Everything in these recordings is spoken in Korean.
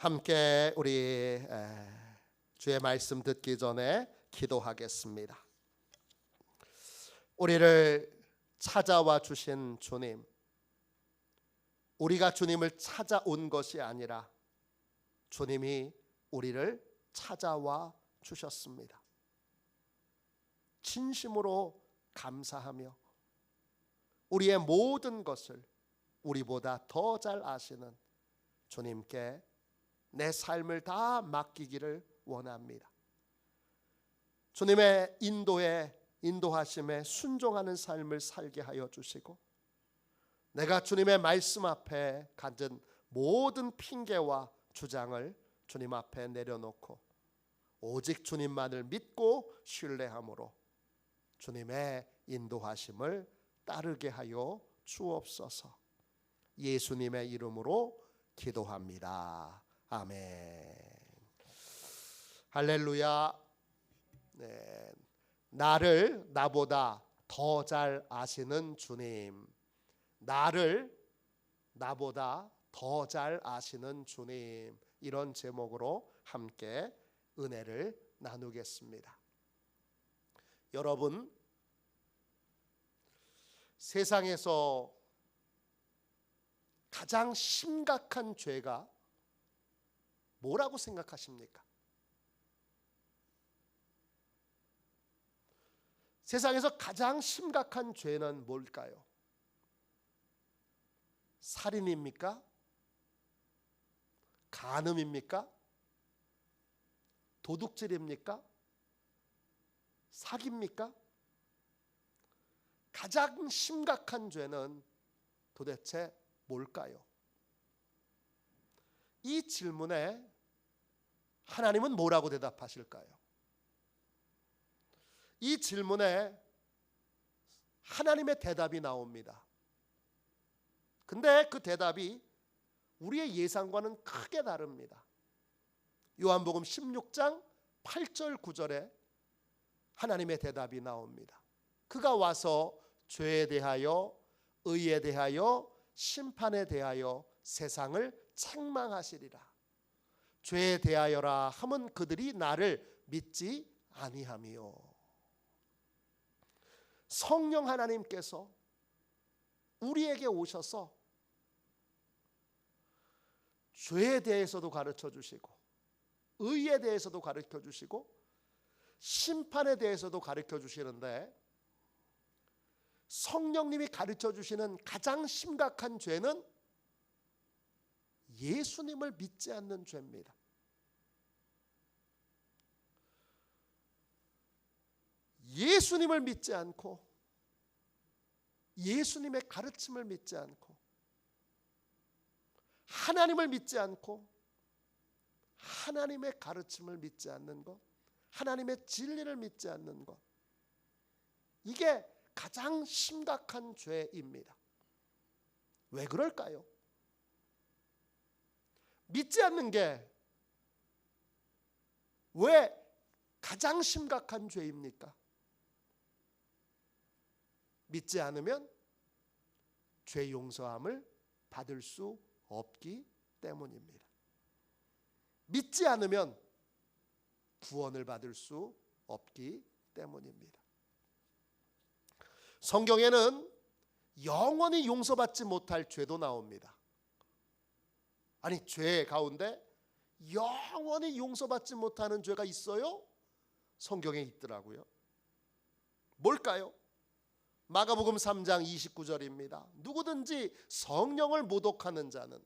함께 우리 주의 말씀 듣기 전에 기도하겠습니다. 우리를 찾아와 주신 주님, 우리가 주님을 찾아온 것이 아니라 주님이 우리를 찾아와 주셨습니다. 진심으로 감사하며 우리의 모든 것을 우리보다 더 잘 아시는 주님께 내 삶을 다 맡기기를 원합니다. 주님의 인도하심에 순종하는 삶을 살게 하여 주시고, 내가 주님의 말씀 앞에 가진 모든 핑계와 주장을 주님 앞에 내려놓고 오직 주님만을 믿고 신뢰함으로 주님의 인도하심을 따르게 하여 주옵소서. 예수님의 이름으로 기도합니다. 아멘. 할렐루야. 네. 나를 나보다 더 잘 아시는 주님, 나를 나보다 더 잘 아시는 주님, 이런 제목으로 함께 은혜를 나누겠습니다. 여러분, 세상에서 가장 심각한 죄가 뭐라고 생각하십니까? 세상에서 가장 심각한 죄는 뭘까요? 살인입니까? 간음입니까? 도둑질입니까? 사기입니까? 가장 심각한 죄는 도대체 뭘까요? 이 질문에 하나님은 뭐라고 대답하실까요? 이 질문에 하나님의 대답이 나옵니다. 근데 그 대답이 우리의 예상과는 크게 다릅니다. 요한복음 16장 8절 9절에 하나님의 대답이 나옵니다. 그가 와서 죄에 대하여, 의에 대하여, 심판에 대하여 세상을 책망하시리라. 죄에 대하여라 함은 그들이 나를 믿지 아니하며. 성령 하나님께서 우리에게 오셔서 죄에 대해서도 가르쳐 주시고, 의에 대해서도 가르쳐 주시고, 심판에 대해서도 가르쳐 주시는데, 성령님이 가르쳐 주시는 가장 심각한 죄는 예수님을 믿지 않는 죄입니다. 예수님을 믿지 않고, 예수님의 가르침을 믿지 않고, 하나님을 믿지 않고, 하나님의 가르침을 믿지 않는 것, 하나님의 진리를 믿지 않는 것, 이게 가장 심각한 죄입니다. 왜 그럴까요? 믿지 않는 게 왜 가장 심각한 죄입니까? 믿지 않으면 죄 용서함을 받을 수 없기 때문입니다. 믿지 않으면 구원을 받을 수 없기 때문입니다. 성경에는 영원히 용서받지 못할 죄도 나옵니다. 아니, 죄 가운데 영원히 용서받지 못하는 죄가 있어요? 성경에 있더라고요. 뭘까요? 마가복음 3장 29절입니다. 누구든지 성령을 모독하는 자는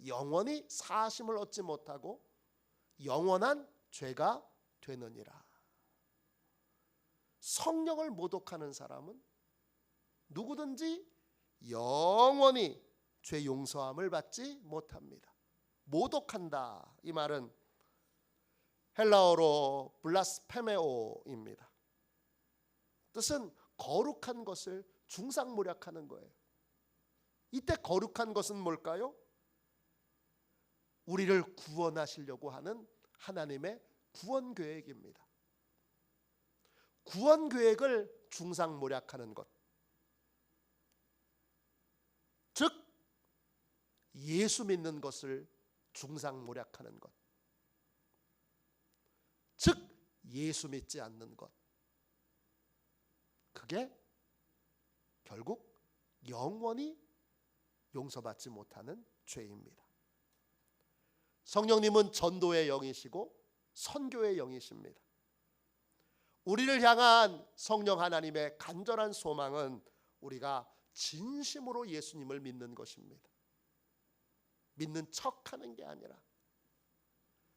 영원히 사하심을 얻지 못하고 영원한 죄가 되느니라. 성령을 모독하는 사람은 누구든지 영원히 죄 용서함을 받지 못합니다. 모독한다, 이 말은 헬라어로 블라스페메오입니다. 뜻은 거룩한 것을 중상모략하는 거예요. 이때 거룩한 것은 뭘까요? 우리를 구원하시려고 하는 하나님의 구원 계획입니다. 구원 계획을 중상모략하는 것, 즉 예수 믿는 것을 중상모략하는 것, 즉 예수 믿지 않는 것, 그게 결국 영원히 용서받지 못하는 죄입니다. 성령님은 전도의 영이시고 선교의 영이십니다. 우리를 향한 성령 하나님의 간절한 소망은 우리가 진심으로 예수님을 믿는 것입니다. 믿는 척하는 게 아니라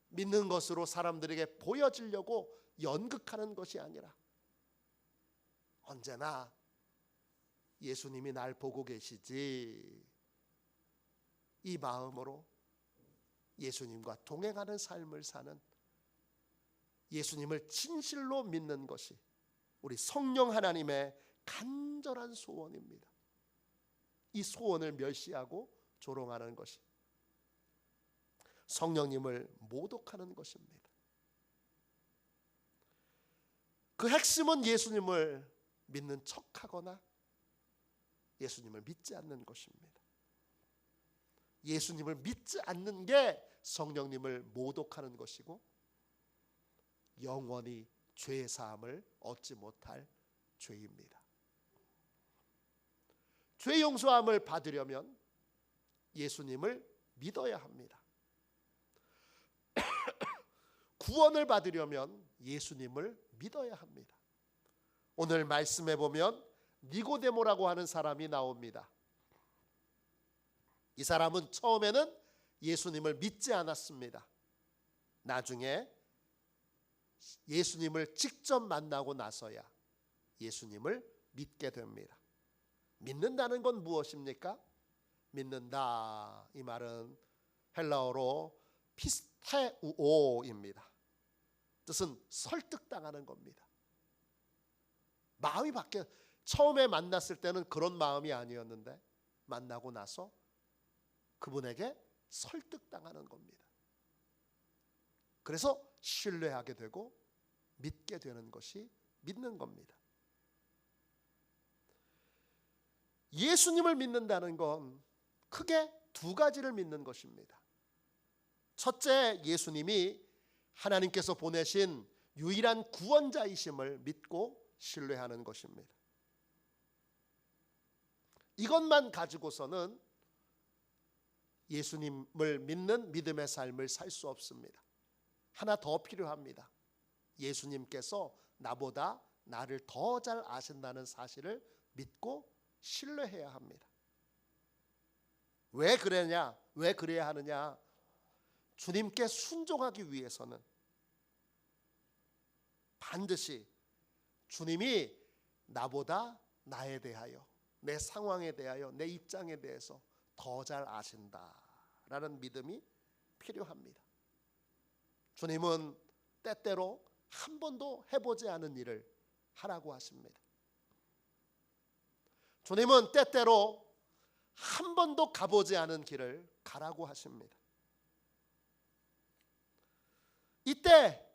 믿는 것으로 사람들에게 보여지려고 연극하는 것이 아니라 언제나 예수님이 날 보고 계시지, 이 마음으로 예수님과 동행하는 삶을 사는, 예수님을 진실로 믿는 것이 우리 성령 하나님의 간절한 소원입니다. 이 소원을 멸시하고 조롱하는 것이 성령님을 모독하는 것입니다. 그 핵심은 예수님을 믿는 척하거나 예수님을 믿지 않는 것입니다. 예수님을 믿지 않는 게 성령님을 모독하는 것이고 영원히 죄 사함을 얻지 못할 죄입니다. 죄 용서함을 받으려면 예수님을 믿어야 합니다. 구원을 받으려면 예수님을 믿어야 합니다. 오늘 말씀해 보면 니고데모라고 하는 사람이 나옵니다. 이 사람은 처음에는 예수님을 믿지 않았습니다. 나중에 예수님을 직접 만나고 나서야 예수님을 믿게 됩니다. 믿는다는 건 무엇입니까? 믿는다, 이 말은 헬라어로 피스테우오입니다. 뜻은 설득당하는 겁니다. 마음이 바뀌어. 처음에 만났을 때는 그런 마음이 아니었는데 만나고 나서 그분에게 설득당하는 겁니다. 그래서 신뢰하게 되고 믿게 되는 것이 믿는 겁니다. 예수님을 믿는다는 건 크게 두 가지를 믿는 것입니다. 첫째, 예수님이 하나님께서 보내신 유일한 구원자이심을 믿고 신뢰하는 것입니다. 이것만 가지고서는 예수님을 믿는 믿음의 삶을 살 수 없습니다. 하나 더 필요합니다. 예수님께서 나보다 나를 더 잘 아신다는 사실을 믿고 신뢰해야 합니다. 왜 그러냐? 왜 그래야 하느냐? 주님께 순종하기 위해서는 반드시 주님이 나보다 나에 대하여, 내 상황에 대하여, 내 입장에 대해서 더 잘 아신다라는 믿음이 필요합니다. 주님은 때때로 한 번도 해보지 않은 일을 하라고 하십니다. 주님은 때때로 한 번도 가보지 않은 길을 가라고 하십니다. 이때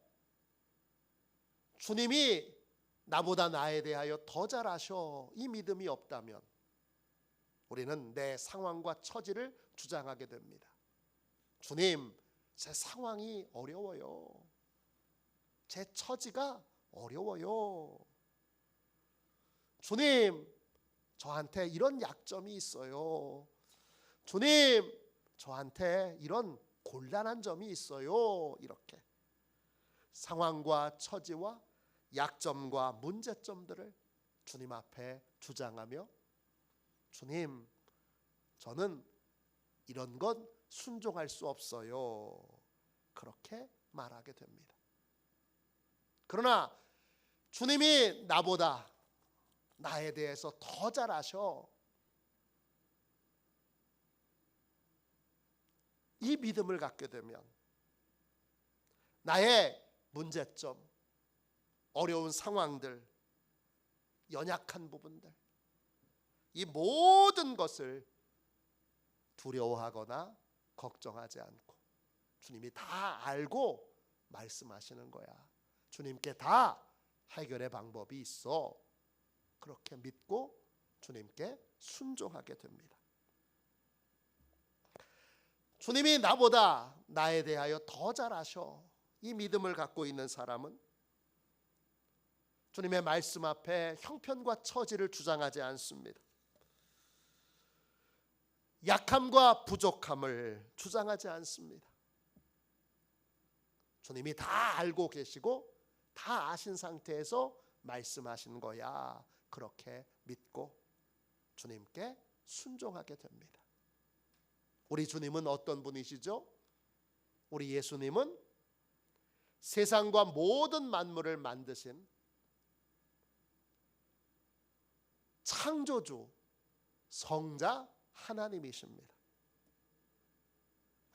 주님이 나보다 나에 대하여 더 잘 아셔, 이 믿음이 없다면 우리는 내 상황과 처지를 주장하게 됩니다. 주님, 제 상황이 어려워요. 제 처지가 어려워요. 주님, 저한테 이런 약점이 있어요. 주님, 저한테 이런 곤란한 점이 있어요. 이렇게 상황과 처지와 약점과 문제점들을 주님 앞에 주장하며, 주님, 저는 이런 건 순종할 수 없어요. 그렇게 말하게 됩니다. 그러나 주님이 나보다 나에 대해서 더 잘 아셔, 이 믿음을 갖게 되면 나의 문제점, 어려운 상황들, 연약한 부분들, 이 모든 것을 두려워하거나 걱정하지 않고 주님이 다 알고 말씀하시는 거야. 주님께 다 해결의 방법이 있어. 그렇게 믿고 주님께 순종하게 됩니다. 주님이 나보다 나에 대하여 더 잘 아셔. 이 믿음을 갖고 있는 사람은 주님의 말씀 앞에 형편과 처지를 주장하지 않습니다. 약함과 부족함을 주장하지 않습니다. 주님이 다 알고 계시고 다 아신 상태에서 말씀하신 거야. 그렇게 믿고 주님께 순종하게 됩니다. 우리 주님은 어떤 분이시죠? 우리 예수님은 세상과 모든 만물을 만드신 창조주, 성자 하나님이십니다.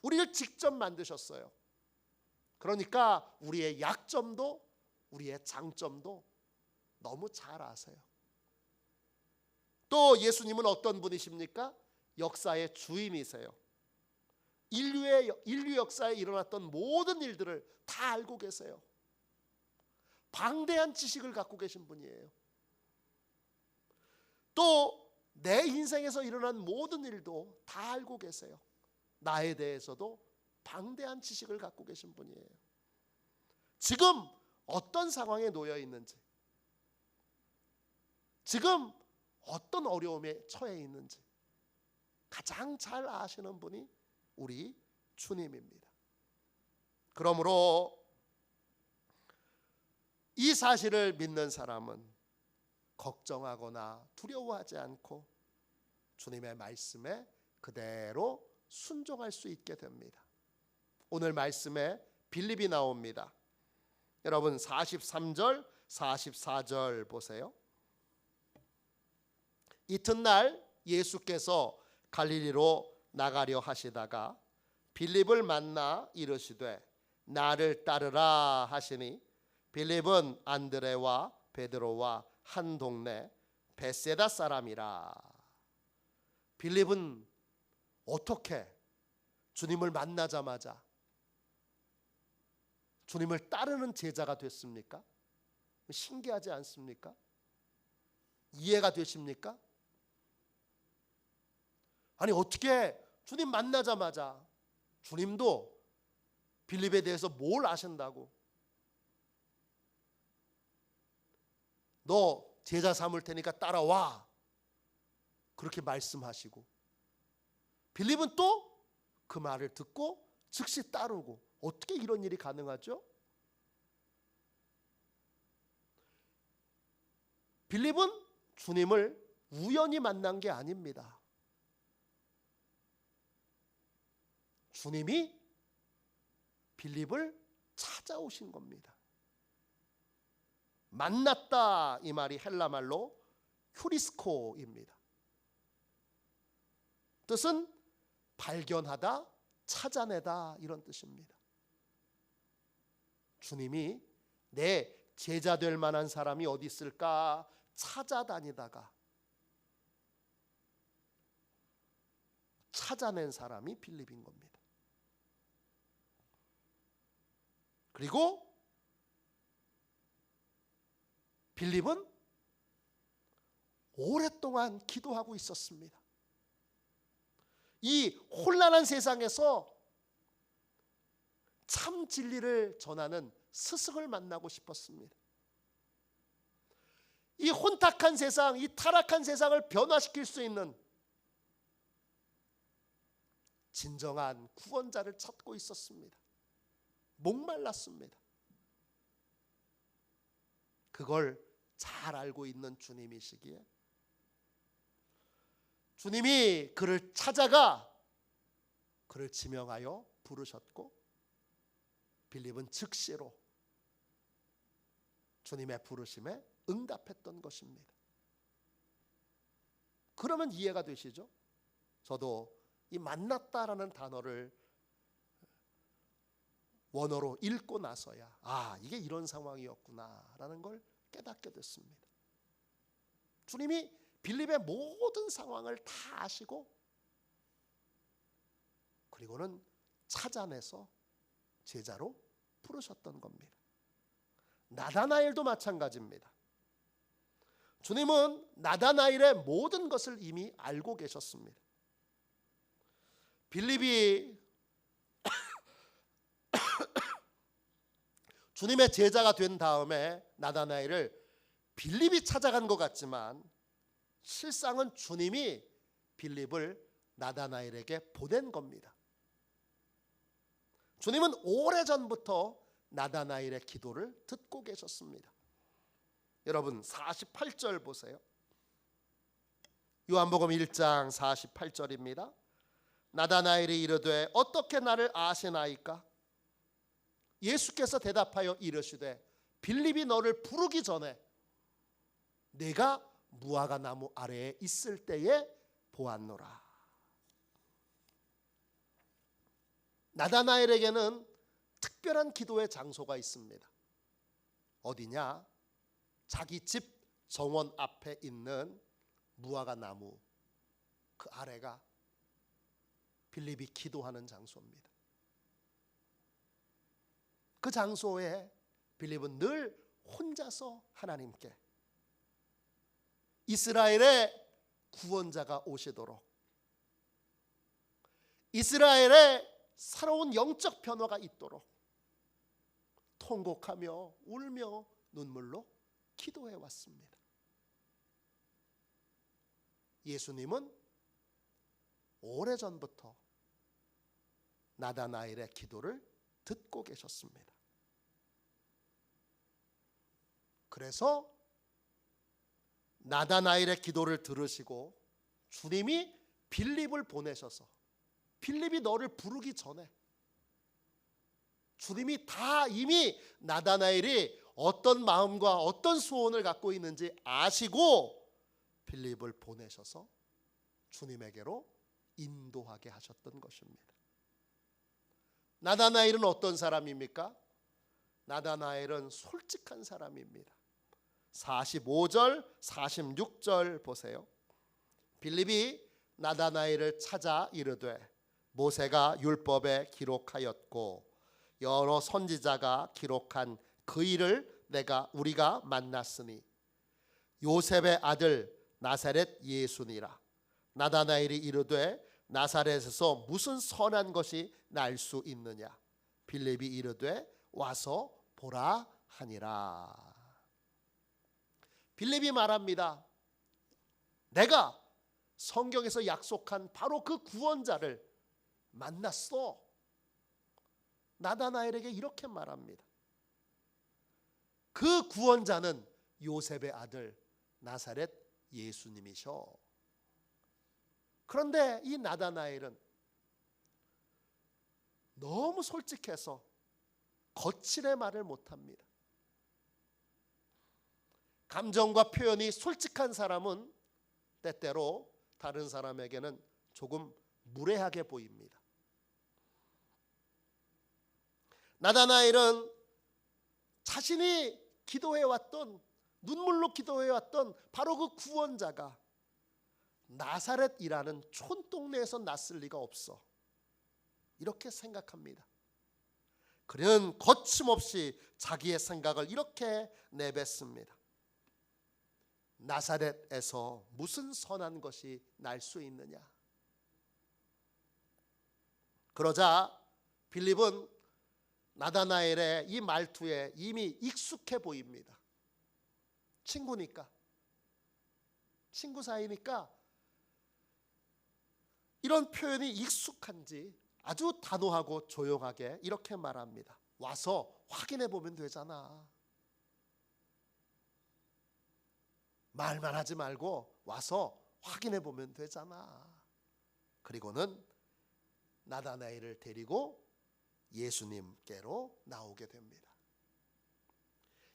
우리를 직접 만드셨어요. 그러니까 우리의 약점도 우리의 장점도 너무 잘 아세요. 또 예수님은 어떤 분이십니까? 역사의 주인이세요. 인류 역사에 일어났던 모든 일들을 다 알고 계세요. 방대한 지식을 갖고 계신 분이에요. 또 내 인생에서 일어난 모든 일도 다 알고 계세요. 나에 대해서도 방대한 지식을 갖고 계신 분이에요. 지금 어떤 상황에 놓여 있는지, 지금 어떤 어려움에 처해 있는지 가장 잘 아시는 분이 우리 주님입니다. 그러므로 이 사실을 믿는 사람은 걱정하거나 두려워하지 않고 주님의 말씀에 그대로 순종할 수 있게 됩니다. 오늘 말씀에 빌립이 나옵니다. 여러분 43절 44절 보세요. 이튿날 예수께서 갈릴리로 나가려 하시다가 빌립을 만나 이르시되 나를 따르라 하시니 빌립은 안드레와 베드로와 한 동네 베세다 사람이라. 빌립은 어떻게 주님을 만나자마자 주님을 따르는 제자가 됐습니까? 신기하지 않습니까? 이해가 되십니까? 아니 어떻게 주님 만나자마자 주님도 빌립에 대해서 뭘 아신다고? 너 제자 삼을 테니까 따라와 그렇게 말씀하시고 빌립은 또 그 말을 듣고 즉시 따르고 어떻게 이런 일이 가능하죠? 빌립은 주님을 우연히 만난 게 아닙니다. 주님이 빌립을 찾아오신 겁니다. 만났다 이 말이 헬라 말로 휴리스코입니다. 뜻은 발견하다, 찾아내다 이런 뜻입니다. 주님이 내 제자 될 만한 사람이 어디 있을까 찾아다니다가 찾아낸 사람이 빌립인 겁니다. 그리고 빌립은 오랫동안 기도하고 있었습니다. 이 혼란한 세상에서 참 진리를 전하는 스승을 만나고 싶었습니다. 이 혼탁한 세상, 이 타락한 세상을 변화시킬 수 있는 진정한 구원자를 찾고 있었습니다. 목말랐습니다. 그걸 잘 알고 있는 주님이시기에 주님이 그를 찾아가 그를 지명하여 부르셨고 빌립은 즉시로 주님의 부르심에 응답했던 것입니다. 그러면 이해가 되시죠? 저도 이 만났다라는 단어를 원어로 읽고 나서야 이게 이런 상황이었구나라는 걸 깨닫게 됐습니다. 주님이 빌립의 모든 상황을 다 아시고 그리고는 찾아내서 제자로 부르셨던 겁니다. 나다나엘도 마찬가지입니다. 주님은 나다나엘의 모든 것을 이미 알고 계셨습니다. 빌립이 주님의 제자가 된 다음에 나다나엘을 빌립이 찾아간 것 같지만 실상은 주님이 빌립을 나다나엘에게 보낸 겁니다. 주님은 오래전부터 나다나엘의 기도를 듣고 계셨습니다. 여러분 48절 보세요. 요한복음 1장 48절입니다. 나다나엘이 이르되 어떻게 나를 아시나이까? 예수께서 대답하여 이르시되 빌립이 너를 부르기 전에 내가 무화과 나무 아래에 있을 때에 보았노라. 나다나엘에게는 특별한 기도의 장소가 있습니다. 어디냐? 자기 집 정원 앞에 있는 무화과 나무 그 아래가 빌립이 기도하는 장소입니다. 그 장소에 빌립은 늘 혼자서 하나님께 이스라엘의 구원자가 오시도록, 이스라엘의 새로운 영적 변화가 있도록 통곡하며 울며 눈물로 기도해 왔습니다. 예수님은 오래전부터 나다나엘의 기도를 듣고 계셨습니다. 그래서 나다나엘의 기도를 들으시고 주님이 빌립을 보내셔서 빌립이 너를 부르기 전에 주님이 다 이미 나다나엘이 어떤 마음과 어떤 소원을 갖고 있는지 아시고 빌립을 보내셔서 주님에게로 인도하게 하셨던 것입니다. 나다나엘은 어떤 사람입니까? 나다나엘은 솔직한 사람입니다. 45절 46절 보세요. 빌립이 나다나엘을 찾아 이르되 모세가 율법에 기록하였고 여러 선지자가 기록한 그 일을 우리가 만났으니 요셉의 아들 나사렛 예수니라. 나다나엘이 이르되 나사렛에서 무슨 선한 것이 날 수 있느냐? 빌립이 이르되 와서 보라 하니라. 빌립이 말합니다. 내가 성경에서 약속한 바로 그 구원자를 만났어. 나다나엘에게 이렇게 말합니다. 그 구원자는 요셉의 아들 나사렛 예수님이셔. 그런데 이 나다나엘은 너무 솔직해서 거칠의 말을 못합니다. 감정과 표현이 솔직한 사람은 때때로 다른 사람에게는 조금 무례하게 보입니다. 나다나엘은 자신이 기도해왔던, 눈물로 기도해왔던 바로 그 구원자가 나사렛이라는 촌동네에서 났을 리가 없어, 이렇게 생각합니다. 그는 거침없이 자기의 생각을 이렇게 내뱉습니다. 나사렛에서 무슨 선한 것이 날 수 있느냐? 그러자 빌립은 나다나엘의 이 말투에 이미 익숙해 보입니다. 친구니까, 친구 사이니까 이런 표현이 익숙한지 아주 단호하고 조용하게 이렇게 말합니다. 와서 확인해 보면 되잖아. 말만 하지 말고 와서 확인해 보면 되잖아. 그리고는 나다나엘을 데리고 예수님께로 나오게 됩니다.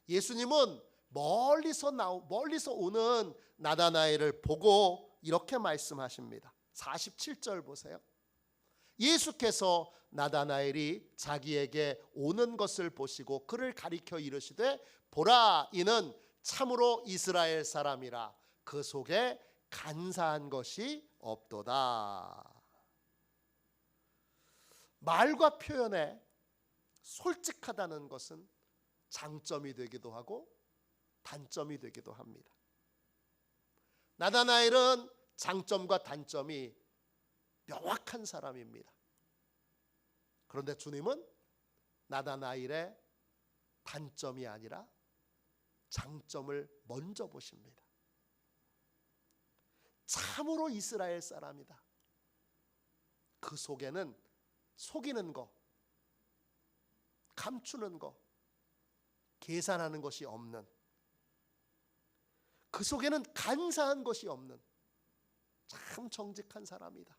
예수님은 멀리서 오는 나다나엘을 보고 이렇게 말씀하십니다. 47절 보세요. 예수께서 나다나엘이 자기에게 오는 것을 보시고 그를 가리켜 이르시되 보라, 이는 참으로 이스라엘 사람이라 그 속에 간사한 것이 없도다. 말과 표현에 솔직하다는 것은 장점이 되기도 하고 단점이 되기도 합니다. 나다나엘은 장점과 단점이 명확한 사람입니다. 그런데 주님은 나다나엘의 단점이 아니라 장점을 먼저 보십니다. 참으로 이스라엘 사람이다. 그 속에는 속이는 거, 감추는 거, 계산하는 것이 없는, 그 속에는 간사한 것이 없는 참 정직한 사람이다.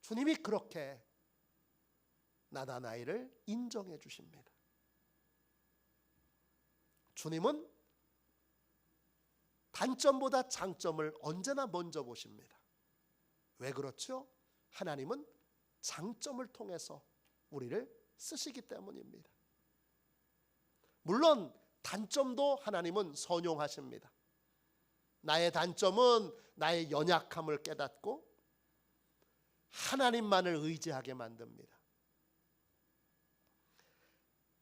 주님이 그렇게 나다나엘을 인정해 주십니다. 주님은 단점보다 장점을 언제나 먼저 보십니다. 왜 그렇죠? 하나님은 장점을 통해서 우리를 쓰시기 때문입니다. 물론 단점도 하나님은 선용하십니다. 나의 단점은 나의 연약함을 깨닫고 하나님만을 의지하게 만듭니다.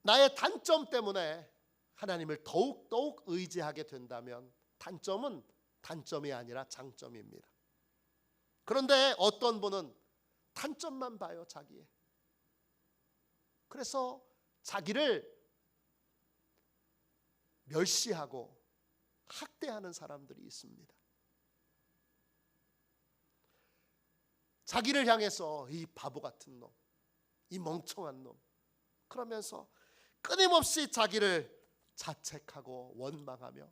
나의 단점 때문에 하나님을 더욱 의지하게 된다면 단점은 단점이 아니라 장점입니다. 그런데 어떤 분은 단점만 봐요, 자기의. 그래서 자기를 멸시하고 학대하는 사람들이 있습니다. 자기를 향해서 이 바보 같은 놈, 이 멍청한 놈, 그러면서 끊임없이 자기를 자책하고 원망하며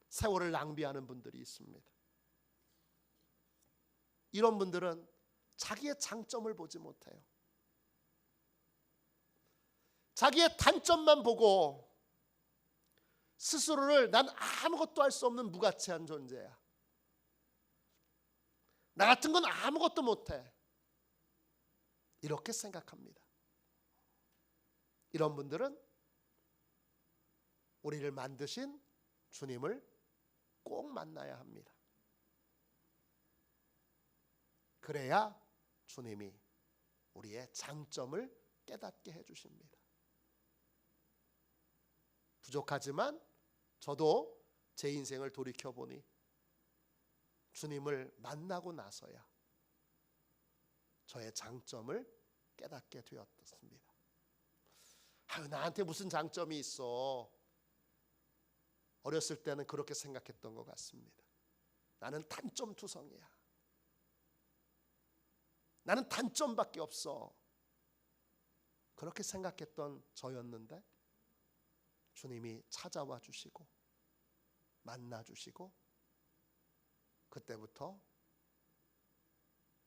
세월을 낭비하는 분들이 있습니다. 이런 분들은 자기의 장점을 보지 못해요. 자기의 단점만 보고 스스로를 난 아무것도 할 수 없는 무가치한 존재야, 나 같은 건 아무것도 못해, 이렇게 생각합니다. 이런 분들은 우리를 만드신 주님을 꼭 만나야 합니다. 그래야 주님이 우리의 장점을 깨닫게 해주십니다. 부족하지만 저도 제 인생을 돌이켜보니 주님을 만나고 나서야 저의 장점을 깨닫게 되었습니다. 나한테 무슨 장점이 있어? 어렸을 때는 그렇게 생각했던 것 같습니다. 나는 단점투성이야. 나는 단점밖에 없어. 그렇게 생각했던 저였는데 주님이 찾아와 주시고 만나 주시고 그때부터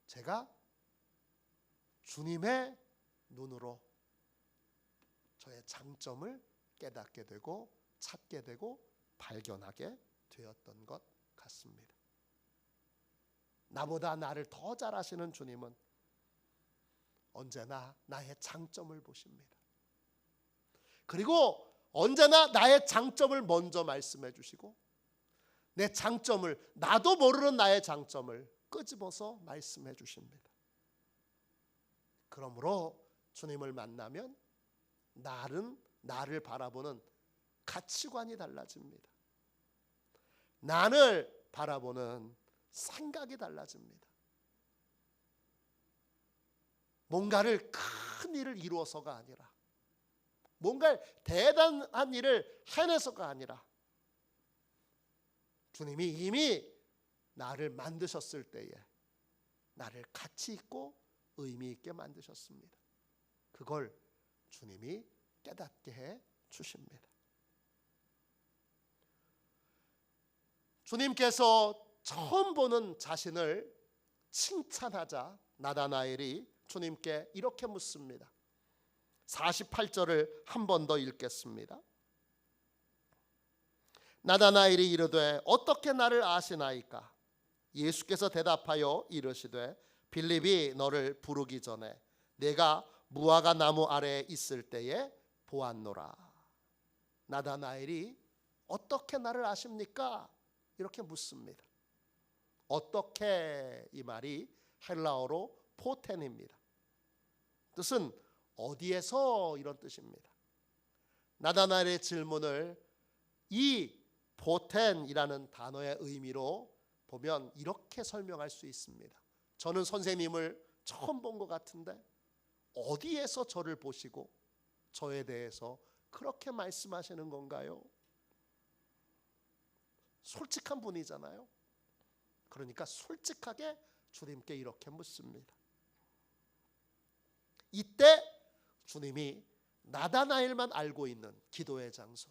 제가 주님의 눈으로 저의 장점을 깨닫게 되고 찾게 되고 발견하게 되었던 것 같습니다. 나보다 나를 더 잘 아시는 주님은 언제나 나의 장점을 보십니다. 그리고 언제나 나의 장점을 먼저 말씀해 주시고 내 장점을, 나도 모르는 나의 장점을 끄집어서 말씀해 주십니다. 그러므로 주님을 만나면 나를 바라보는 가치관이 달라집니다. 나를 바라보는 생각이 달라집니다. 뭔가를 큰 일을 이루어서가 아니라, 뭔가 대단한 일을 해내서가 아니라 주님이 이미 나를 만드셨을 때에 나를 가치 있고 의미 있게 만드셨습니다. 그걸 주님이 깨닫게 해 주십니다. 주님께서 처음 보는 자신을 칭찬하자 나다나엘이 주님께 이렇게 묻습니다. 48절을 한 번 더 읽겠습니다. 나다나엘이 이르되 어떻게 나를 아시나이까? 예수께서 대답하여 이르시되 빌립이 너를 부르기 전에 내가 무화과 나무 아래에 있을 때에 보았노라. 나다나엘이 어떻게 나를 아십니까? 이렇게 묻습니다. 어떻게, 이 말이 헬라어로 포텐입니다. 뜻은 어디에서, 이런 뜻입니다. 나다나엘의 질문을 이 포텐이라는 단어의 의미로 보면 이렇게 설명할 수 있습니다. 저는 선생님을 처음 본 것 같은데 어디에서 저를 보시고 저에 대해서 그렇게 말씀하시는 건가요? 솔직한 분이잖아요. 그러니까 솔직하게 주님께 이렇게 묻습니다. 이때 주님이 나다나엘만 알고 있는 기도의 장소,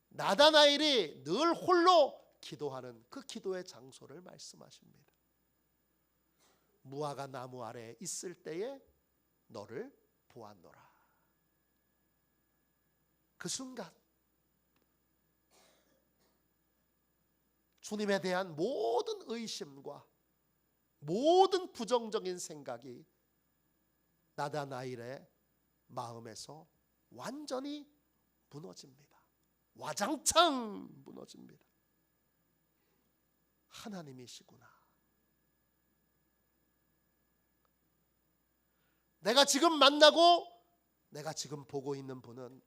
나다나엘이 늘 홀로 기도하는 그 기도의 장소를 말씀하십니다. 무화과 나무 아래에 있을 때에 너를 보았노라. 그 순간 주님에 대한 모든 의심과 모든 부정적인 생각이 나다나엘의 마음에서 완전히 무너집니다. 와장창 무너집니다. 하나님이시구나. 내가 지금 만나고 내가 지금 보고 있는 분은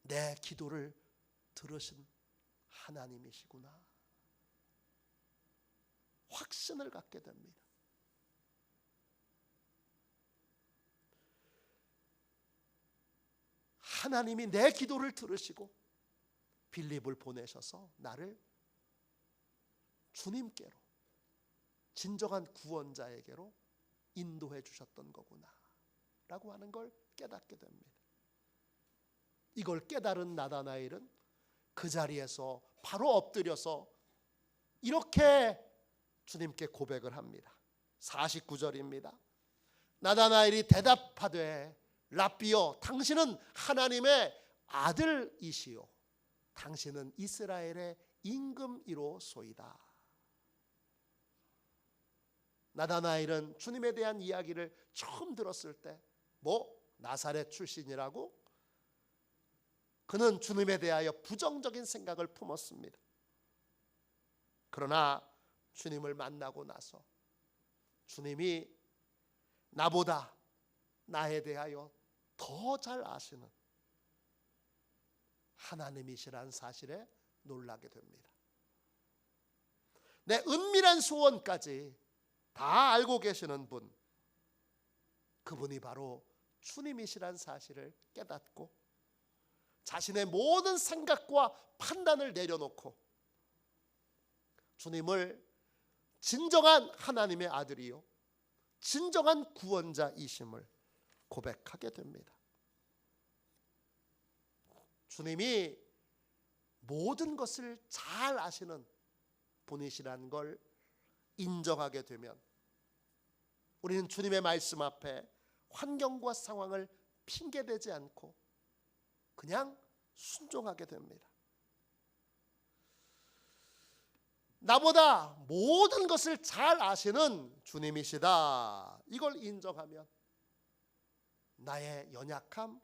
내 기도를 들으신 하나님이시구나. 확신을 갖게 됩니다. 하나님이 내 기도를 들으시고 빌립을 보내셔서 나를 주님께로, 진정한 구원자에게로 인도해 주셨던 거구나 라고 하는 걸 깨닫게 됩니다. 이걸 깨달은 나다나엘은 그 자리에서 바로 엎드려서 이렇게 주님께 고백을 합니다. 49절입니다. 나다나엘이 대답하되 랍비여, 당신은 하나님의 아들이시요 당신은 이스라엘의 임금이로소이다. 나다나엘은 주님에 대한 이야기를 처음 들었을 때 나사렛 출신이라고 그는 주님에 대하여 부정적인 생각을 품었습니다. 그러나 주님을 만나고 나서 주님이 나보다 나에 대하여 더 잘 아시는 하나님이시라는 사실에 놀라게 됩니다. 내 은밀한 소원까지 다 알고 계시는 분, 그분이 바로 주님이시란 사실을 깨닫고 자신의 모든 생각과 판단을 내려놓고 주님을 진정한 하나님의 아들이요 진정한 구원자이심을 고백하게 됩니다. 주님이 모든 것을 잘 아시는 분이시라는 걸 인정하게 되면 우리는 주님의 말씀 앞에 환경과 상황을 핑계대지 않고 그냥 순종하게 됩니다. 나보다 모든 것을 잘 아시는 주님이시다, 이걸 인정하면 나의 연약함,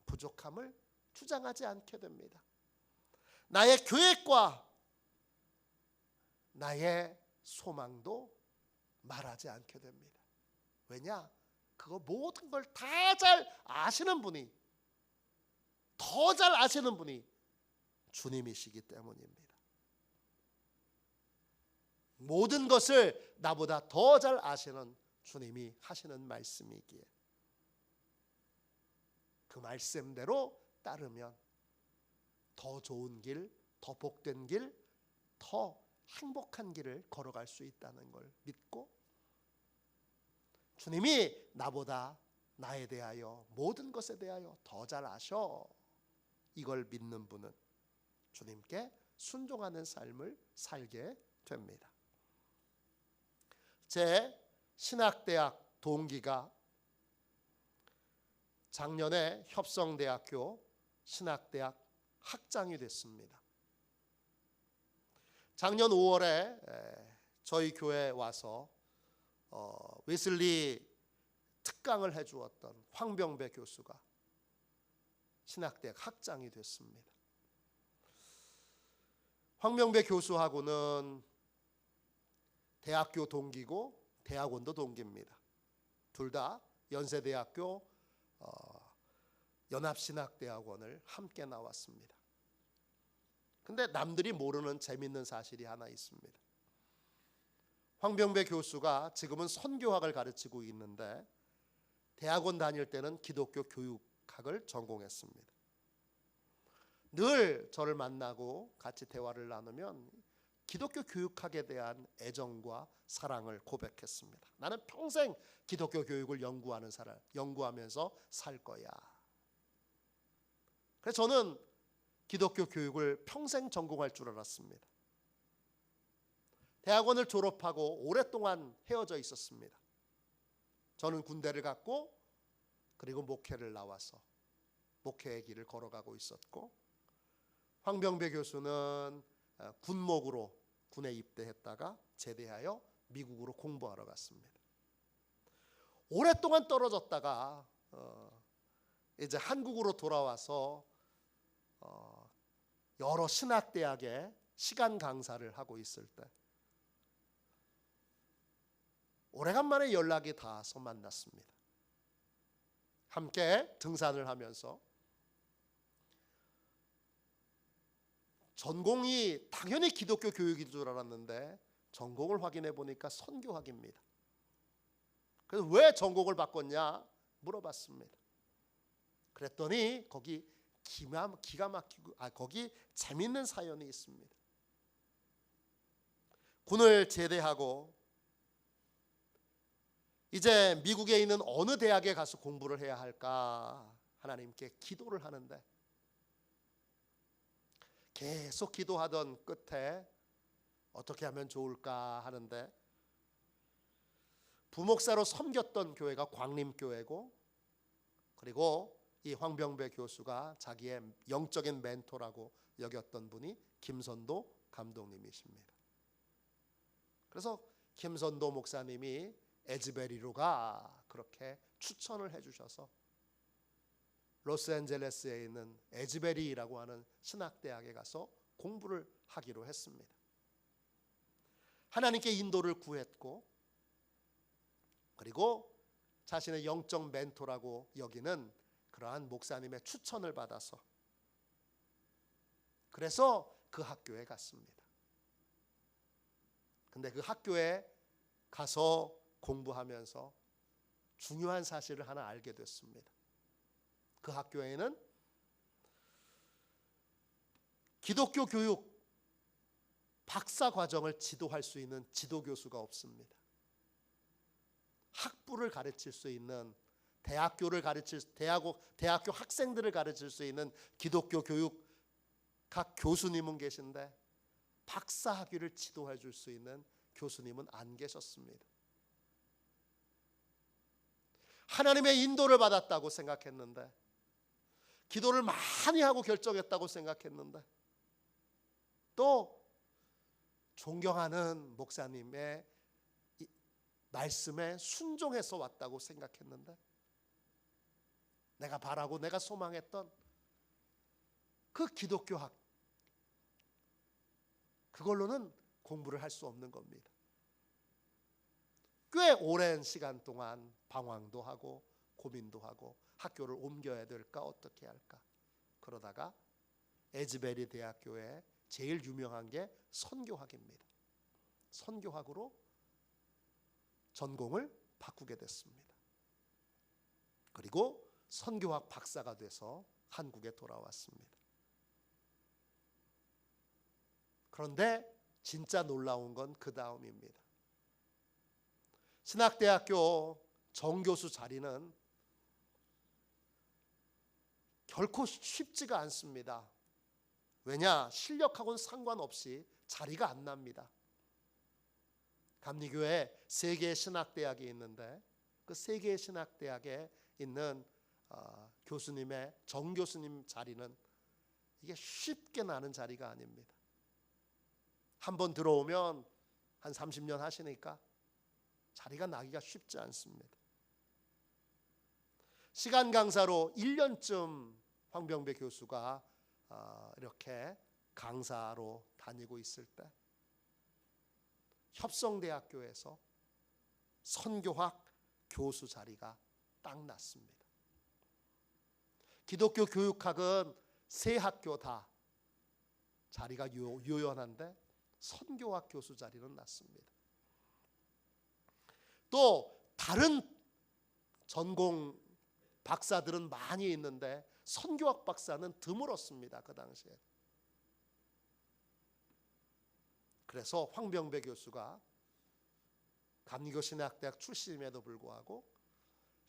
부족함을 주장하지 않게 됩니다. 나의 계획과 나의 소망도 말하지 않게 됩니다. 왜냐? 그거 모든 걸 다 잘 아시는 분이, 더 잘 아시는 분이 주님이시기 때문입니다. 모든 것을 나보다 더 잘 아시는 주님이 하시는 말씀이기에 그 말씀대로 따르면 더 좋은 길, 더 복된 길, 더 행복한 길을 걸어갈 수 있다는 걸 믿고 주님이 나보다 나에 대하여 모든 것에 대하여 더 잘 아셔, 이걸 믿는 분은 주님께 순종하는 삶을 살게 됩니다. 제 신학대학 동기가 작년에 협성대학교 신학대학 학장이 됐습니다. 작년 5월에 저희 교회에 와서 웨슬리 특강을 해주었던 황병배 교수가 신학대학 학장이 됐습니다. 황병배 교수하고는 대학교 동기고 대학원도 동기입니다. 둘 다 연세대학교 연합신학대학원을 함께 나왔습니다. 근데 남들이 모르는 재밌는 사실이 하나 있습니다. 황병배 교수가 지금은 선교학을 가르치고 있는데 대학원 다닐 때는 기독교 교육학을 전공했습니다. 늘 저를 만나고 같이 대화를 나누면 기독교 교육학에 대한 애정과 사랑을 고백했습니다. 나는 평생 기독교 교육을 연구하면서 살 거야. 그래서 저는 기독교 교육을 평생 전공할 줄 알았습니다. 대학원을 졸업하고 오랫동안 헤어져 있었습니다. 저는 군대를 갔고 그리고 목회를 나와서 목회의 길을 걸어가고 있었고, 황병배 교수는 군목으로 군에 입대했다가 제대하여 미국으로 공부하러 갔습니다. 오랫동안 떨어졌다가 이제 한국으로 돌아와서 여러 신학대학에 시간 강사를 하고 있을 때 오래간만에 연락이 닿아서 만났습니다. 함께 등산을 하면서 전공이 당연히 기독교 교육인 줄 알았는데 전공을 확인해 보니까 선교학입니다. 그래서 왜 전공을 바꿨냐 물어봤습니다. 그랬더니 거기 기가 막히고 거기 재밌는 사연이 있습니다. 군을 제대하고 이제 미국에 있는 어느 대학에 가서 공부를 해야 할까 하나님께 기도를 하는데 계속 기도하던 끝에 어떻게 하면 좋을까 하는데 부목사로 섬겼던 교회가 광림교회고, 그리고 이 황병배 교수가 자기의 영적인 멘토라고 여겼던 분이 김선도 감독님이십니다. 그래서 김선도 목사님이 에즈베리로 가 그렇게 추천을 해주셔서 로스앤젤레스에 있는 에즈베리라고 하는 신학대학에 가서 공부를 하기로 했습니다. 하나님께 인도를 구했고, 그리고 자신의 영적 멘토라고 여기는 그러한 목사님의 추천을 받아서 그래서 그 학교에 갔습니다. 근데 그 학교에 가서 공부하면서 중요한 사실을 하나 알게 됐습니다. 그 학교에는 기독교 교육 박사 과정을 지도할 수 있는 지도교수가 없습니다. 학부를 가르칠 수 있는 대학교 학생들을 가르칠 수 있는 기독교 교육 각 교수님은 계신데 박사 학위를 지도해 줄 수 있는 교수님은 안 계셨습니다. 하나님의 인도를 받았다고 생각했는데, 기도를 많이 하고 결정했다고 생각했는데, 또 존경하는 목사님의 말씀에 순종해서 왔다고 생각했는데, 내가 바라고 내가 소망했던 그 기독교학, 그걸로는 공부를 할 수 없는 겁니다. 꽤 오랜 시간 동안 방황도 하고 고민도 하고 학교를 옮겨야 될까 어떻게 할까, 그러다가 에즈베리 대학교에 제일 유명한 게 선교학입니다. 선교학으로 전공을 바꾸게 됐습니다. 그리고 선교학 박사가 돼서 한국에 돌아왔습니다. 그런데 진짜 놀라운 건 그 다음입니다. 신학대학교 정교수 자리는 결코 쉽지가 않습니다. 왜냐? 실력하고는 상관없이 자리가 안 납니다. 감리교회에 3개의 신학대학이 있는데 그 3개의 신학대학에 있는 교수님의 정교수님 자리는 이게 쉽게 나는 자리가 아닙니다. 한번 들어오면 한 30년 하시니까 자리가 나기가 쉽지 않습니다. 시간 강사로 1년쯤 황병배 교수가 이렇게 강사로 다니고 있을 때 협성대학교에서 선교학 교수 자리가 딱 났습니다. 기독교 교육학은 3학교 다 자리가 유연한데 선교학 교수 자리는 났습니다. 또 다른 전공 박사들은 많이 있는데 선교학 박사는 드물었습니다. 그 당시에. 그래서 황병배 교수가 감리교신학대학 출신임에도 불구하고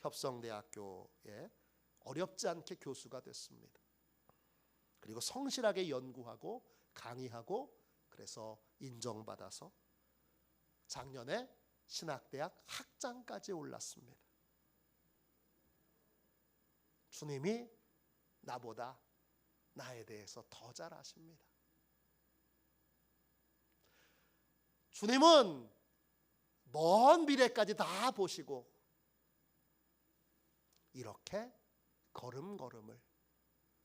협성대학교에 어렵지 않게 교수가 됐습니다. 그리고 성실하게 연구하고 강의하고 그래서 인정받아서 작년에 신학대학 학장까지 올랐습니다. 주님이 나보다 나에 대해서 더 잘 아십니다. 주님은 먼 미래까지 다 보시고 이렇게 걸음걸음을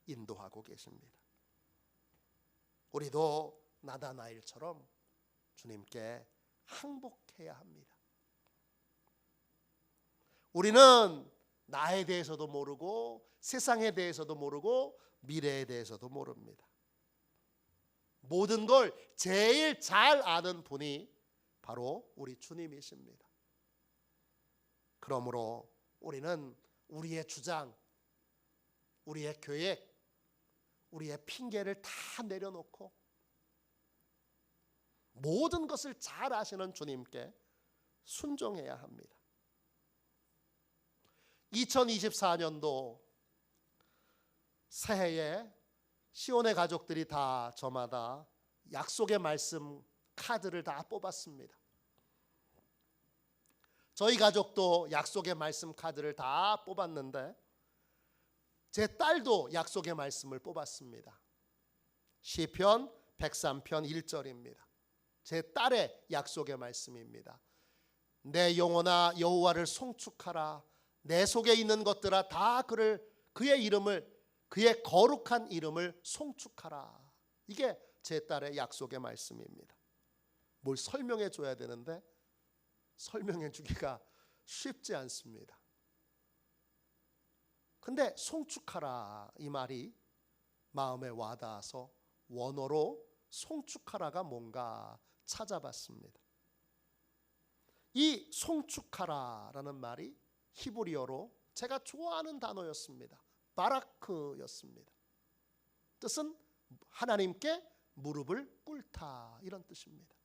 인도하고 계십니다. 우리도 나다나엘처럼 주님께 항복해야 합니다. 우리는 나에 대해서도 모르고 세상에 대해서도 모르고 미래에 대해서도 모릅니다. 모든 걸 제일 잘 아는 분이 바로 우리 주님이십니다. 그러므로 우리는 우리의 주장, 우리의 계획, 우리의 핑계를 다 내려놓고 모든 것을 잘 아시는 주님께 순종해야 합니다. 2024년도 새해에 시온의 가족들이 다 저마다 약속의 말씀 카드를 다 뽑았습니다. 저희 가족도 약속의 말씀 카드를 다 뽑았는데 제 딸도 약속의 말씀을 뽑았습니다. 시편 103편 1절입니다. 제 딸의 약속의 말씀입니다. 내 영혼아 여호와를 송축하라. 내 속에 있는 것들아 다 그의 이름을, 그의 거룩한 이름을 송축하라. 이게 제 딸의 약속의 말씀입니다. 뭘 설명해 줘야 되는데 설명해 주기가 쉽지 않습니다. 근데 송축하라 이 말이 마음에 와닿아서 원어로 송축하라가 뭔가 찾아봤습니다. 이 송축하라라는 말이 히브리어로 제가 좋아하는 단어였습니다. 바라크였습니다. 뜻은 하나님께 무릎을 꿇다 이런 뜻입니다.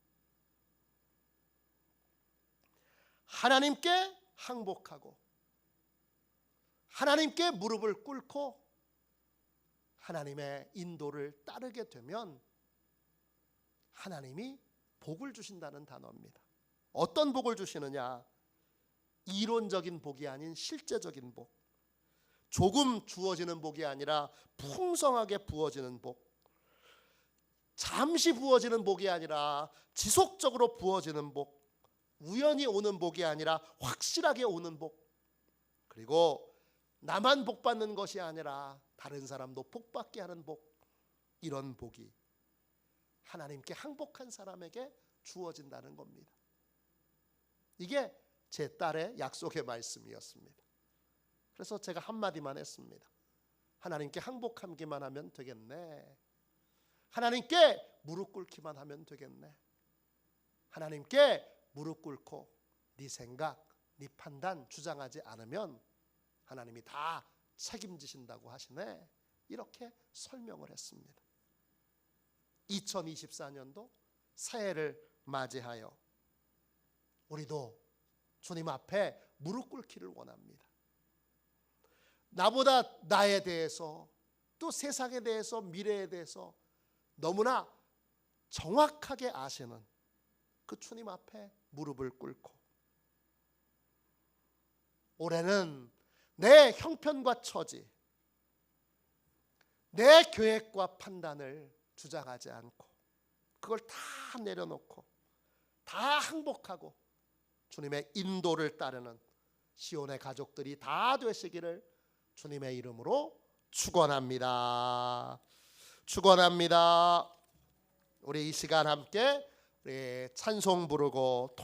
하나님께 항복하고 하나님께 무릎을 꿇고 하나님의 인도를 따르게 되면 하나님이 복을 주신다는 단어입니다. 어떤 복을 주시느냐? 이론적인 복이 아닌 실제적인 복. 조금 주어지는 복이 아니라 풍성하게 부어지는 복. 잠시 부어지는 복이 아니라 지속적으로 부어지는 복. 우연히 오는 복이 아니라 확실하게 오는 복. 그리고 나만 복 받는 것이 아니라 다른 사람도 복 받게 하는 복. 이런 복이 하나님께 항복한 사람에게 주어진다는 겁니다. 이게 제 딸의 약속의 말씀이었습니다. 그래서 제가 한마디만 했습니다. 하나님께 항복하기만 하면 되겠네. 하나님께 무릎 꿇기만 하면 되겠네. 하나님께 무릎 꿇고 네 생각, 네 판단 주장하지 않으면 하나님이 다 책임지신다고 하시네. 이렇게 설명을 했습니다. 2024년도 새해를 맞이하여 우리도 주님 앞에 무릎 꿇기를 원합니다. 나보다 나에 대해서 또 세상에 대해서 미래에 대해서 너무나 정확하게 아시는 그 주님 앞에 무릎을 꿇고 올해는 내 형편과 처지, 내 계획과 판단을 주장하지 않고 그걸 다 내려놓고 다 항복하고 주님의 인도를 따르는 시온의 가족들이 다 되시기를 주님의 이름으로 축원합니다. 축원합니다. 우리 이 시간 함께 우리 찬송 부르고